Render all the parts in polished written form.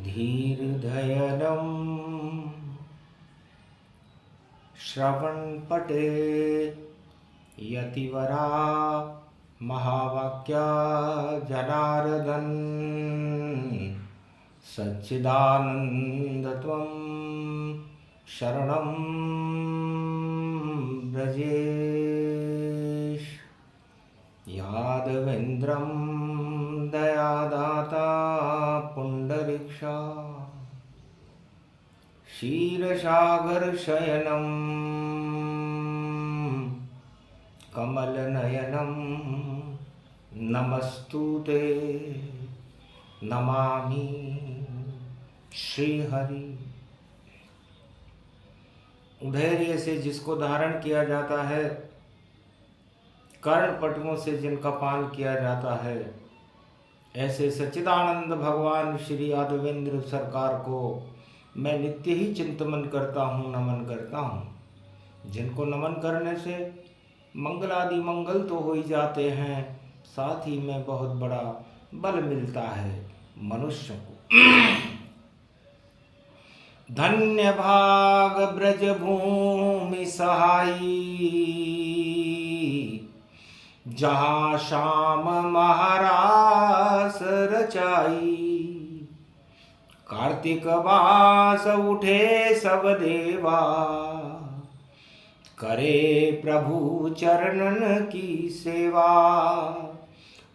धीर्धयनं श्रवणपटे यतिवरा महावाक्या जनार्दन सच्चिदानन्दत्वं शरणं व्रजेश। यादवेन्द्रं दयादाता पुण्डरीक्षा क्षीरसागरशयनं कमलनयनं नमस्तुते नमामि श्रीहरि। धैर्य से जिसको धारण किया जाता है, कर्णपटुओं से जिनका पान किया जाता है, ऐसे सच्चिदानंद भगवान श्री यादवेंद्र सरकार को मैं नित्य ही चिंतन करता हूँ, नमन करता हूँ। जिनको नमन करने से मंगल आदि मंगल तो हो ही जाते हैं, साथ ही में बहुत बड़ा बल मिलता है मनुष्य को। धन्य भाग ब्रज भूमि सहाई, जहाँ श्याम महारास रचाई। कार्तिक मास उठे सब देवा, करे प्रभु चरणन की सेवा।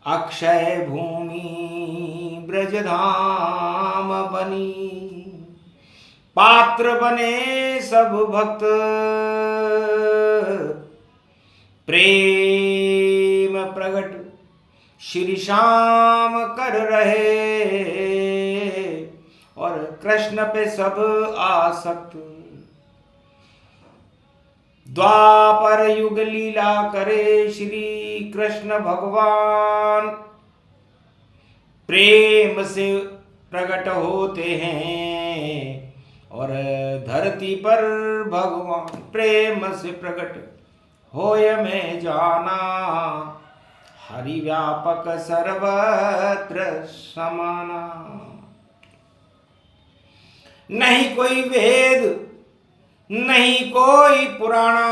अक्षय भूमि ब्रजधाम बनी, पात्र बने सब भक्त। प्रेम प्रगट श्री श्याम कर रहे, और कृष्ण पे सब आसक्त। द्वापर युग लीला करे श्री कृष्ण भगवान, प्रेम से प्रकट होते हैं। और धरती पर भगवान प्रेम से प्रकट होय में जाना। हरि व्यापक सर्वत्र समाना, नहीं कोई वेद नहीं कोई पुराना,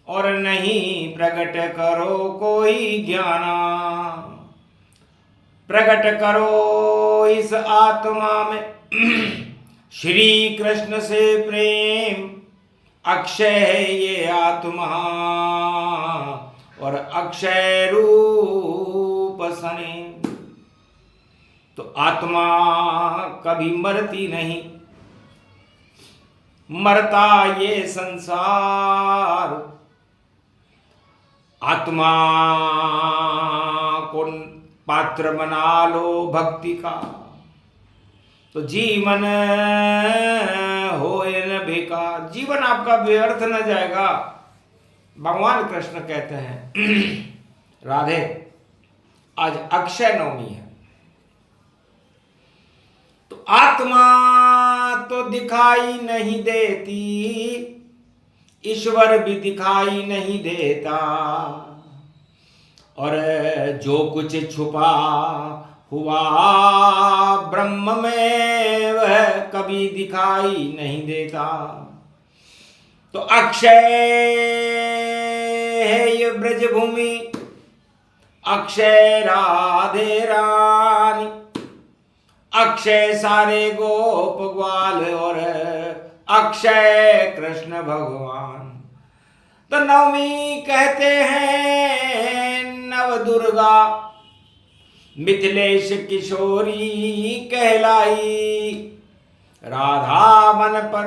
और नहीं प्रकट करो कोई ज्ञाना। प्रकट करो इस आत्मा में श्री कृष्ण से प्रेम। अक्षय है ये आत्मा, और अक्षय रूप सने। तो आत्मा कभी मरती नहीं, मरता ये संसार। आत्मा को पात्र बना लो भक्ति का, तो जीवन होए न बेकार। जीवन आपका व्यर्थ न जाएगा। भगवान कृष्ण कहते हैं राधे, आज अक्षय नवमी है, तो आत्मा तो दिखाई नहीं देती, ईश्वर भी दिखाई नहीं देता। और जो कुछ छुपा हुआ ब्रह्म में वह कभी दिखाई नहीं देता। तो अक्षय है ये ब्रजभूमि, अक्षय राधे रानी। अक्षय सारे गोप ग्वाल, और अक्षय कृष्ण भगवान। तो नवमी कहते हैं नव दुर्गा, मिथिलेश किशोरी कहलाई। राधा मन पर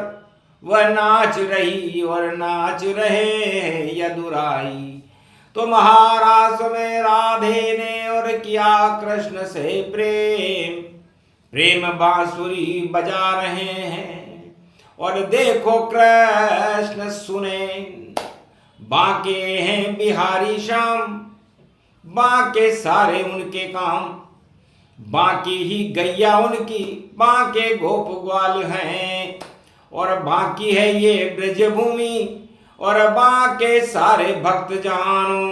वह नाच रही, और नाच रहे यदुराई। तो महारास में राधे ने और किया कृष्ण से प्रेम। प्रेम बांसुरी बजा रहे हैं, और देखो कृष्ण सुने। बाके हैं बिहारी श्याम, बाके सारे उनके काम। बाकी ही गैया उनकी, बाके गोप ग्वाल हैं। और बाकी है ये ब्रजभूमि, और बाके सारे भक्त जानो।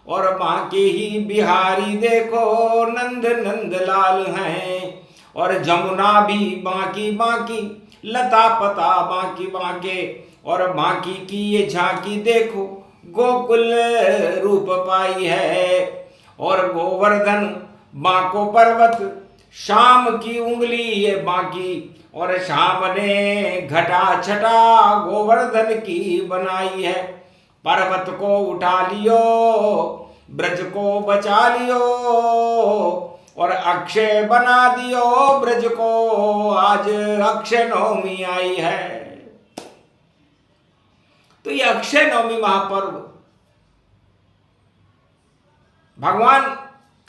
और बाकी ही बिहारी देखो नंद नंद लाल हैं। और जमुना भी बांकी बांकी, लता पता बांकी बांके, और बांकी की ये झांकी देखो गोकुल रूप पाई है। और गोवर्धन बांको पर्वत, शाम की उंगली ये बांकी, और शाम ने घटा छटा गोवर्धन की बनाई है। पर्वत को उठा लियो, ब्रज को बचा लियो, और अक्षय बना दियो ब्रज को, आज अक्षय नवमी आई है। तो ये अक्षय नवमी महापर्व भगवान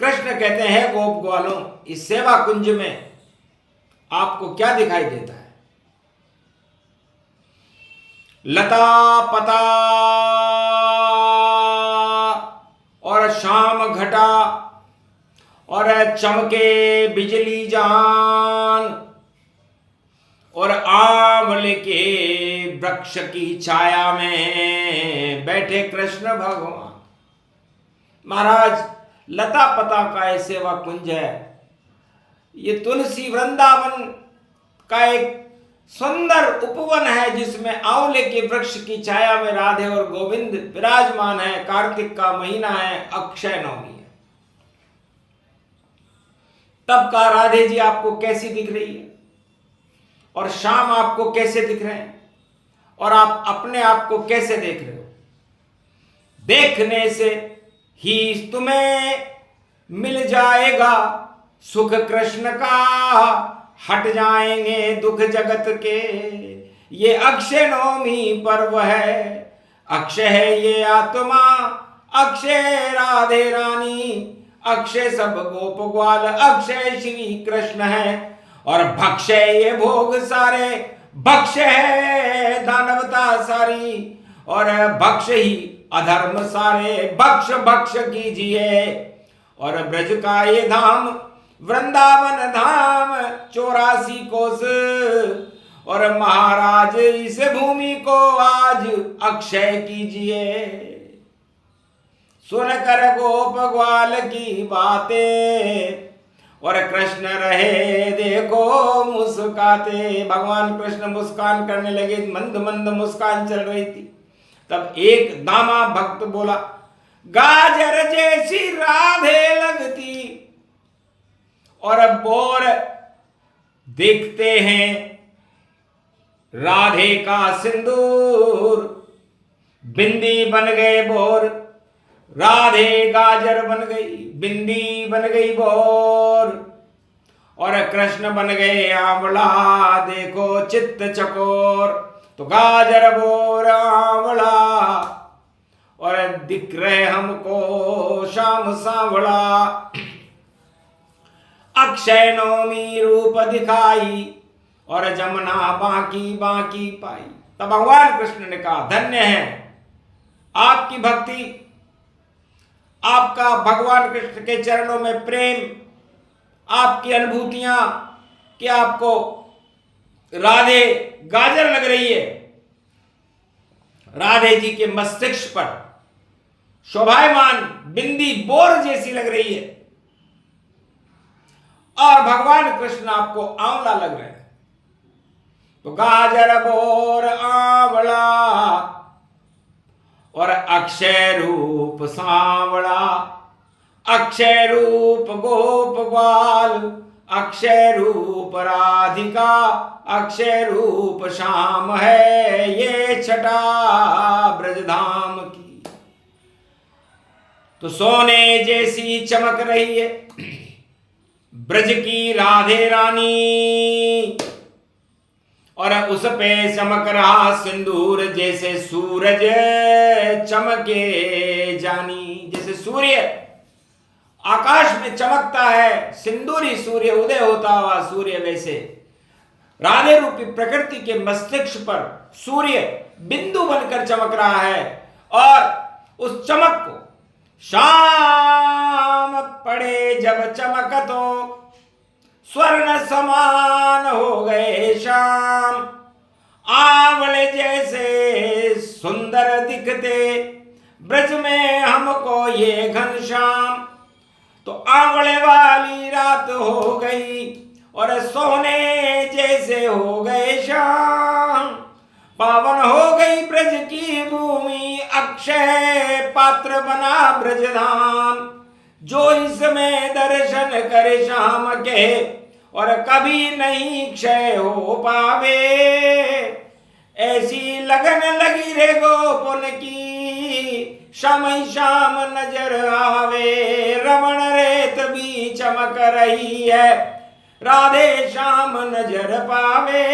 कृष्ण कहते हैं गोप ग्वालों, इस सेवा कुंज में आपको क्या दिखाई देता है? लता पता और शाम घटा, और चमके बिजली जान, और आंवले के वृक्ष की छाया में बैठे कृष्ण भगवान। महाराज, लता पता का ये सेवा कुंज है। ये तुलसी वृंदावन का एक सुंदर उपवन है, जिसमें आंवले के वृक्ष की छाया में राधे और गोविंद विराजमान है। कार्तिक का महीना है, अक्षय नवमी है। तब का राधे जी आपको कैसी दिख रही है, और शाम आपको कैसे दिख रहे हैं, और आप अपने आप को कैसे देख रहे हो? देखने से ही तुम्हें मिल जाएगा सुख कृष्ण का, हट जाएंगे दुख जगत के। ये अक्षय नवमी पर्व है, अक्षय है ये आत्मा, अक्षय राधे रानी, अक्षय सब गोप ग्वाल, अक्षय श्री कृष्ण है। और भक्षय ये भोग सारे, भक्ष है दानवता सारी, और भक्ष ही अधर्म सारे, भक्ष भक्ष कीजिए। और ब्रज का ये धाम वृंदावन धाम 84 कोस, और महाराज इस भूमि को आज अक्षय कीजिए। सुनकर गोप ग्वाल की बातें, और कृष्ण रहे देखो मुस्काते। भगवान कृष्ण मुस्कान करने लगे, मंद मंद मुस्कान चल रही थी। तब एक दामा भक्त बोला, गाजर जैसी राधे लगती, और बोर देखते हैं राधे का सिंदूर, बिंदी बन गए बोर, राधे गाजर बन गई, बिंदी बन गई बोर, और कृष्ण बन गए आंवला, देखो चित्त चकोर। तो गाजर बोर आंवला, और दिख रहे हमको शाम सांवला। अक्षय नवमी रूप दिखाई, और जमुना बांकी बांकी पाई। तब भगवान कृष्ण ने कहा, धन्य है आपकी भक्ति, आपका भगवान कृष्ण के चरणों में प्रेम, आपकी अनुभूतियां कि आपको राधे गाजर लग रही है। राधे जी के मस्तिष्क पर शोभायमान बिंदी बोर जैसी लग रही है, और भगवान कृष्ण आपको आंवला लग रहे हैं। तो गाजर बोर आंवला, और अक्षय रूप सांवला, अक्षय रूप गोप ग्वाल, अक्षय रूप राधिका, अक्षय रूप श्याम है ये छटा ब्रजधाम की। तो सोने जैसी चमक रही है ब्रज की राधे रानी, और उस पे चमक रहा सिंदूर, जैसे सूरज चमके जानी। जैसे सूर्य आकाश में चमकता है, सिंदूरी सूर्य उदय होता हुआ सूर्य, वैसे राधे रूपी प्रकृति के मस्तिष्क पर सूर्य बिंदु बनकर चमक रहा है। और उस चमक को शाम पड़े जब चमकतो, स्वर्ण समान हो गए श्याम, आंवले जैसे सुंदर दिखते ब्रज में हमको ये घनश्याम। तो आंवले वाली रात हो गई, और सोने जैसे हो गए श्याम। पावन हो गई ब्रज की भूमि, अक्षय पात्र बना ब्रज धाम। जो इसमें दर्शन करे श्याम के, और कभी नहीं क्षय हो पावे। ऐसी लगन लगी रे गोपुन की, श्याम श्याम नजर आवे। रमण रेत भी चमक रही है, राधे श्याम नजर पावे।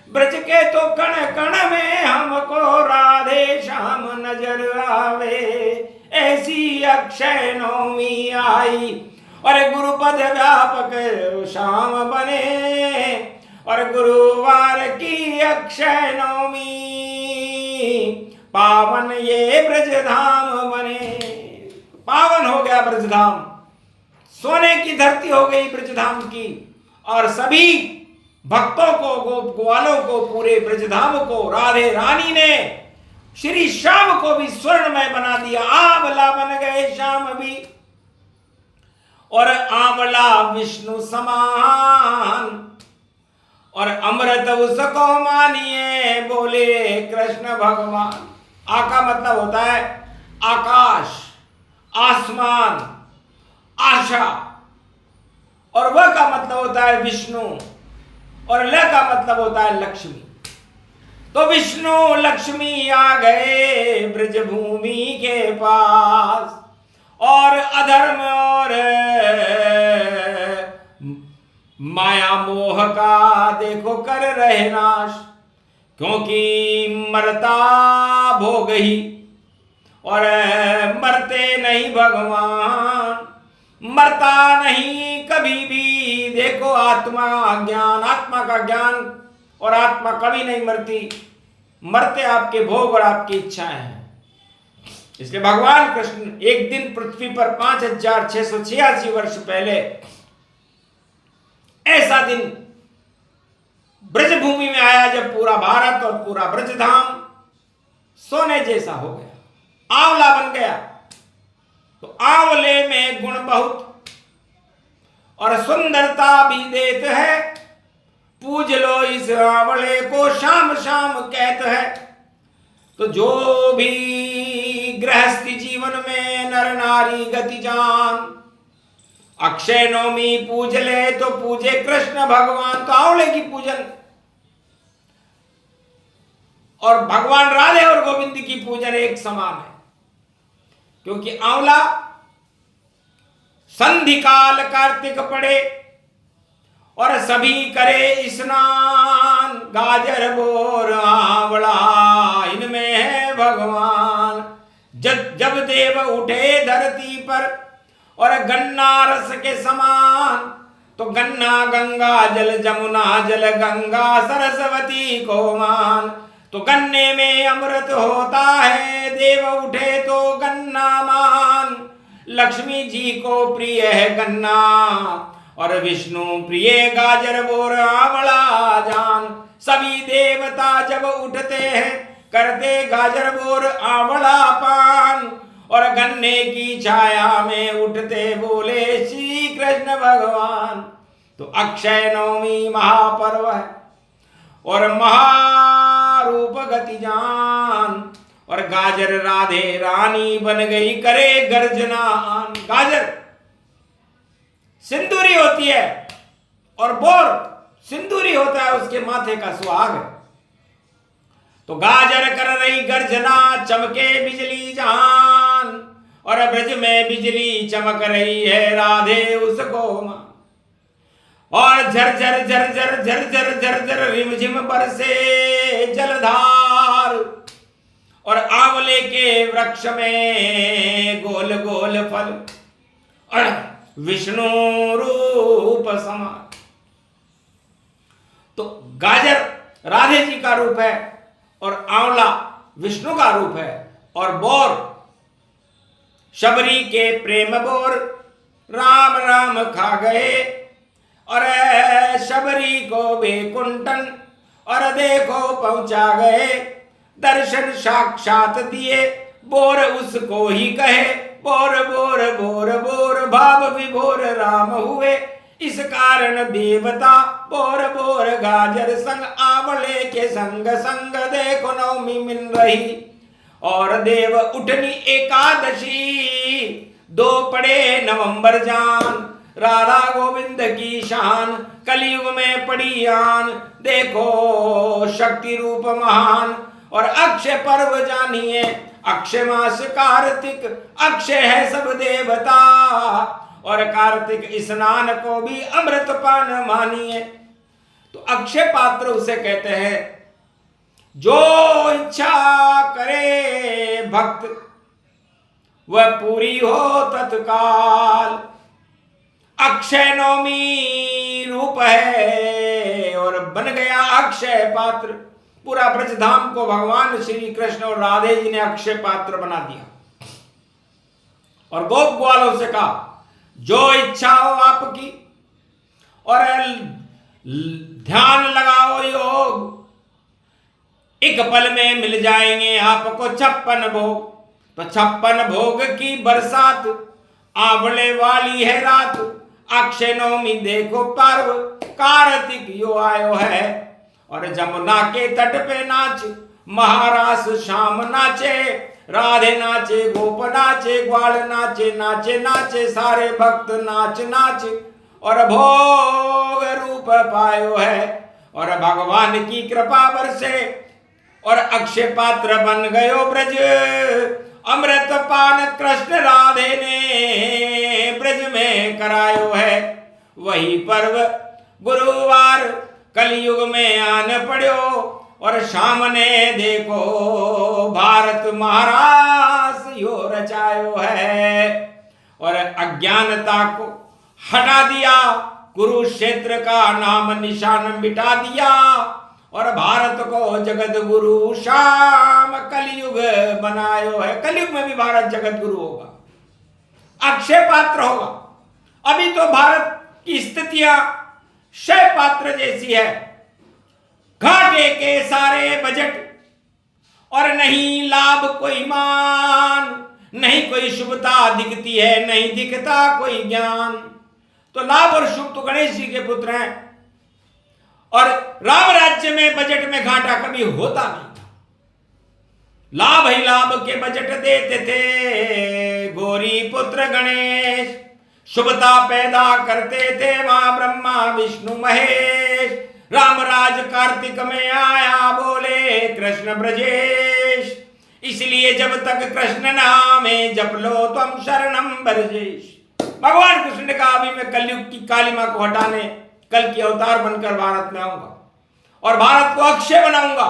ब्रज के तो कण कण में हमको राधे श्याम नजर आवे। ऐसी अक्षय नवमी आई, और गुरुपद व्यापक श्याम बने। और गुरुवार की अक्षय नवमी, पावन ये ब्रज धाम बने। पावन हो गया ब्रज धाम, सोने की धरती हो गई ब्रज धाम की। और सभी भक्तों को, गोप ग्वालों को, पूरे ब्रजधाम को राधे रानी ने श्री श्याम को भी स्वर्णमय बना दिया। आंवला बन गए श्याम भी, और आंवला विष्णु समान। और अमृत उसको मानिए, बोले कृष्ण भगवान। आ का मतलब होता है आकाश, आसमान, आशा। और वह का मतलब होता है विष्णु, और ल का मतलब होता है लक्ष्मी। तो विष्णु लक्ष्मी आ गए ब्रज भूमि के पास, और अधर्म और माया मोह का देखो कर रहे नाश। क्योंकि मरता भोग ही, और मरते नहीं भगवान। मरता नहीं कभी भी, देखो आत्मा ज्ञान, आत्मा का ज्ञान, और आत्मा कभी नहीं मरती। मरते आपके भोग और आपकी इच्छाएं हैं। इसलिए भगवान कृष्ण एक दिन पृथ्वी पर 5686 वर्ष पहले, ऐसा दिन ब्रजभूमि में आया जब पूरा भारत और पूरा ब्रजधाम सोने जैसा हो गया, आंवला बन गया। तो आंवले में गुण बहुत और सुंदरता भी देते है। पूज लो इस आंवले को, शाम शाम कहते हैं। तो जो भी गृहस्थी जीवन में नर नारी गति जान, अक्षय नवमी पूज ले तो पूजे कृष्ण भगवान। तो आंवले की पूजन और भगवान राधे और गोविंद की पूजन एक समान है। क्योंकि आंवला संधि काल कार्तिक पड़े और सभी करे स्नान। गाजर बोर आंवला इनमें है भगवान। जब देव उठे धरती पर और गन्ना रस के समान, तो गन्ना गंगा जल, जमुना जल गंगा सरस्वती को मान। तो गन्ने में अमृत होता है, देव उठे तो गन्ना मान। लक्ष्मी जी को प्रिय है गन्ना, और विष्णु प्रिय गाजर बोर आंवला जान। सभी देवता जब उठते हैं करते गाजर बोर आंवला पान, और गन्ने की छाया में उठते बोले श्री कृष्ण भगवान। तो अक्षय नवमी महापर्व है और महारूप गति जान। और गाजर राधे रानी बन गई करे गर्जना आन। गाजर सिंदूरी होती है और बोर सिंदूरी होता है उसके माथे का सुहाग। तो गाजर कर रही गर्जना, चमके बिजली जहान। और ब्रज में बिजली चमक रही है, राधे उसको मान। और झरझर झरझर झरझर झरझर रिमझिम बरसे जलधार। और आंवले के वृक्ष में गोल गोल फल, और विष्णु रूप समान। तो गाजर राधे जी का रूप है और आंवला विष्णु का रूप है। और बोर शबरी के प्रेम बोर, राम राम खा गए। और शबरी को बेकुंठन और देखो पहुंचा गए। दर्शन साक्षात दिए, बोर उसको ही कहे। बोर बोर बोर बोर भाव विभोर राम हुए। इस कारण देवता बोर बोर गाजर संग आंवले के संग संग देखो नवमी मिल रही। और देव उठनी एकादशी दो पड़े नवंबर जान। राधा गोविंद की शान कलयुग में पड़ी आन। देखो शक्ति रूप महान और अक्षय पर्व जानिए। अक्षय मास कार्तिक अक्षय है सब देवता। और कार्तिक स्नान को भी अमृत पान मानिए। तो अक्षय पात्र उसे कहते हैं जो इच्छा करे भक्त वह पूरी हो तत्काल। अक्षय नवमी रूप है और बन गया अक्षय पात्र। पूरा ब्रजधाम को भगवान श्री कृष्ण और राधे जी ने अक्षय पात्र बना दिया। और गोप ग्वालों से कहा जो इच्छा हो आपकी और ध्यान लगाओ योग, एक पल में मिल जाएंगे आपको 56 भोग। तो 56 भोग की बरसात आंवले वाली है रात। अक्षय नवमी देखो पर्व कार्तिक यो आयो है। और जमुना के तट पे नाच महारास शाम नाचे। राधे नाचे गोप नाचे ग्वाल नाचे नाचे नाचे सारे भक्त नाच नाच। और भोग रूप पायो है और भगवान की कृपा बरसे और अक्षय पात्र बन गयो ब्रज। अमृत पान कृष्ण राधे ने ब्रज में करायो है। वही पर्व गुरुवार कलयुग में आन पड़ो। और शाम ने देखो भारत महाराज यो रचायो है। और अज्ञानता को हटा दिया कुरुक्षेत्र का नाम निशान मिटा दिया। और भारत को जगत गुरु शाम कलयुग बनायो है। कलयुग में भी भारत जगत गुरु होगा, अक्षय पात्र होगा। अभी तो भारत की स्थितियां क्षय पात्र जैसी है। घाटे के सारे बजट और नहीं लाभ कोई मान। नहीं कोई शुभता दिखती है, नहीं दिखता कोई ज्ञान। तो लाभ और शुभ तो गणेश जी के पुत्र हैं। और राम राज्य में बजट में घाटा कभी होता नहीं था। लाभ ही लाभ के बजट देते थे गौरी पुत्र गणेश। शुभता पैदा करते थे मां ब्रह्मा विष्णु महेश। रामराज कार्तिक में आया बोले कृष्ण ब्रजेश। इसलिए जब तक कृष्ण नामे जप लो तुम शरणम ब्रजेश। भगवान कृष्ण ने कहा अभी मैं कलयुग की कालिमा को हटाने कल की अवतार बनकर भारत में आऊंगा और भारत को अक्षय बनाऊंगा।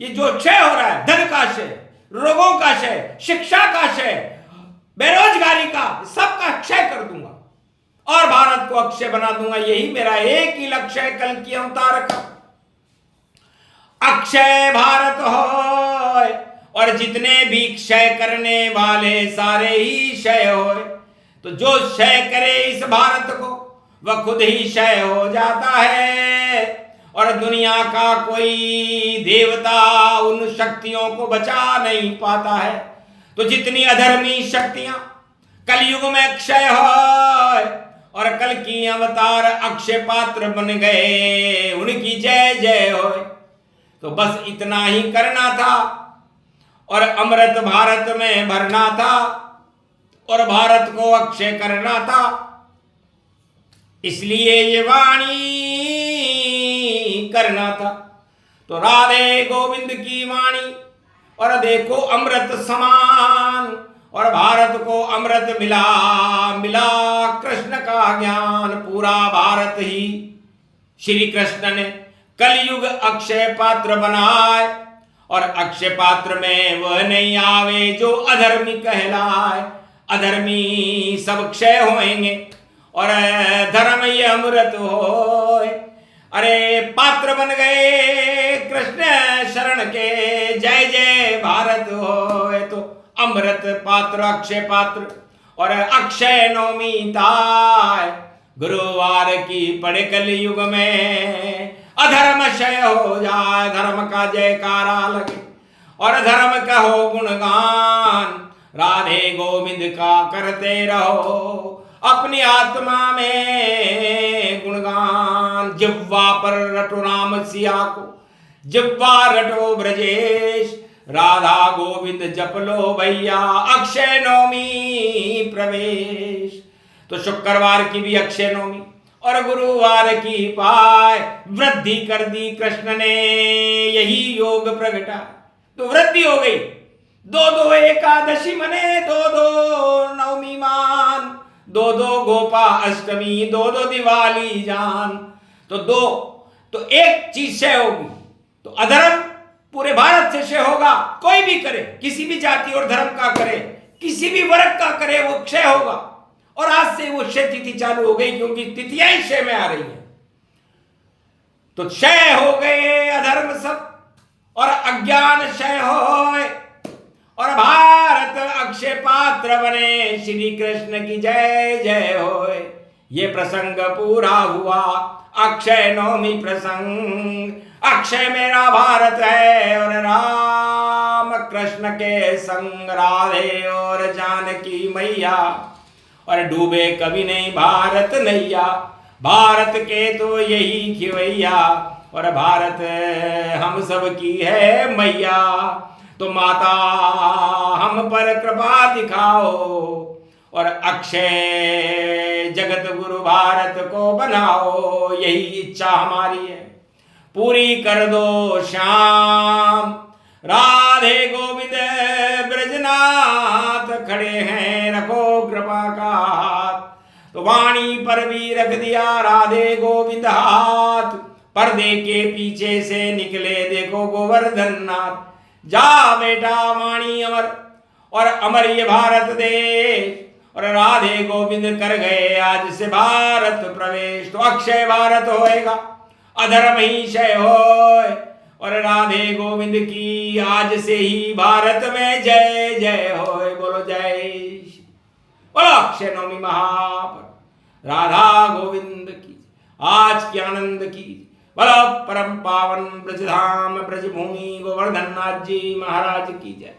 ये जो क्षय हो रहा है, धन का क्षय, रोगों का क्षय, शिक्षा का क्षय, बेरोजगारी का, सबका क्षय कर दूंगा और भारत को अक्षय बना दूंगा। यही मेरा एक ही लक्ष्य है कल की अवतार का। अक्षय भारत हो और जितने भी क्षय करने वाले सारे ही क्षय हो। तो जो क्षय करे इस भारत को वह खुद ही क्षय हो जाता है। और दुनिया का कोई देवता उन शक्तियों को बचा नहीं पाता है। तो जितनी अधर्मी शक्तियां कलयुग में क्षय हो और कल की अवतार अक्षय पात्र बन गए, उनकी जय जय हो। तो बस इतना ही करना था और अमृत भारत में भरना था और भारत को अक्षय करना था। इसलिए ये वाणी करना था। तो राधे गोविंद की वाणी और देखो अमृत समान और भारत को अमृत मिला मिला कृष्ण का ज्ञान। पूरा भारत ही श्री कृष्ण ने कलयुग अक्षय पात्र बनाए। और अक्षय पात्र में वह नहीं आवे जो अधर्मी कहलाए। अधर्मी सब क्षय होएंगे और धर्म ये अमृत होए। अरे पात्र बन गए कृष्ण शरण के, जय जय भारत होए। तो अमृत पात्र अक्षय पात्र और अक्षय नवमी ताय गुरुवार की पड़े कलयुग में। अधर्म क्षय हो जाए, धर्म का जयकारा लगे और धर्म का हो गुणगान। राधे गोविंद का करते रहो, अपनी आत्मा में भगवान। जिह्वा पर रटो नाम सिया को, जिह्वा रटो ब्रजेश, राधा गोविंद जप लो भैया, अक्षय नवमी प्रवेश। तो शुक्रवार की भी अक्षय नवमी और गुरुवार की पाय वृद्धि कर दी कृष्ण ने, यही योग प्रगटा। तो वृद्धि हो गई, दो दो एकादशी मने, दो दो नवमी मान, दो दो गोपा अष्टमी, दो दो दिवाली जान। तो दो, तो एक चीज क्षय होगी। तो अधर्म पूरे भारत से क्षय होगा। कोई भी करे, किसी भी जाति और धर्म का करे, किसी भी वर्ग का करे, वो क्षय होगा। और आज से वो क्षय तिथि चालू हो गई, क्योंकि तिथियां ही क्षय में आ रही हैं। तो क्षय हो गए अधर्म सब, और अज्ञान क्षय होए, और भारत अक्षय पात्र बने। श्री कृष्ण की जय जय होए। ये प्रसंग पूरा हुआ अक्षय नवमी प्रसंग। अक्षय मेरा भारत है और राम कृष्ण के संग, राधे और जानकी मैया। और डूबे कभी नहीं भारत नैया, भारत के तो यही खिवैया। और भारत हम सब की है मैया। तो माता हम पर कृपा दिखाओ, और अक्षय जगत गुरु भारत को बनाओ। यही इच्छा हमारी है, पूरी कर दो श्याम। राधे गोविंद ब्रजनाथ खड़े हैं, रखो कृपा का हाथ। तो वाणी पर भी रख दिया राधे गोविंद हाथ। पर्दे के पीछे से निकले देखो गोवर्धन नाथ। जा बेटा वाणी अमर, और अमर ये भारत देश। और राधे गोविंद कर गए आज से भारत प्रवेश। तो अक्षय भारत होएगा, अधर्म ही क्षय होए। और राधे गोविंद की आज से ही भारत में जय जय होए। बोलो जय, बोलो अक्षय नवमी महापर्व राधा गोविंद की आज की आनंद की। बोलो परम पावन ब्रजधाम ब्रजभूमि गोवर्धन नाथ जी महाराज की जय।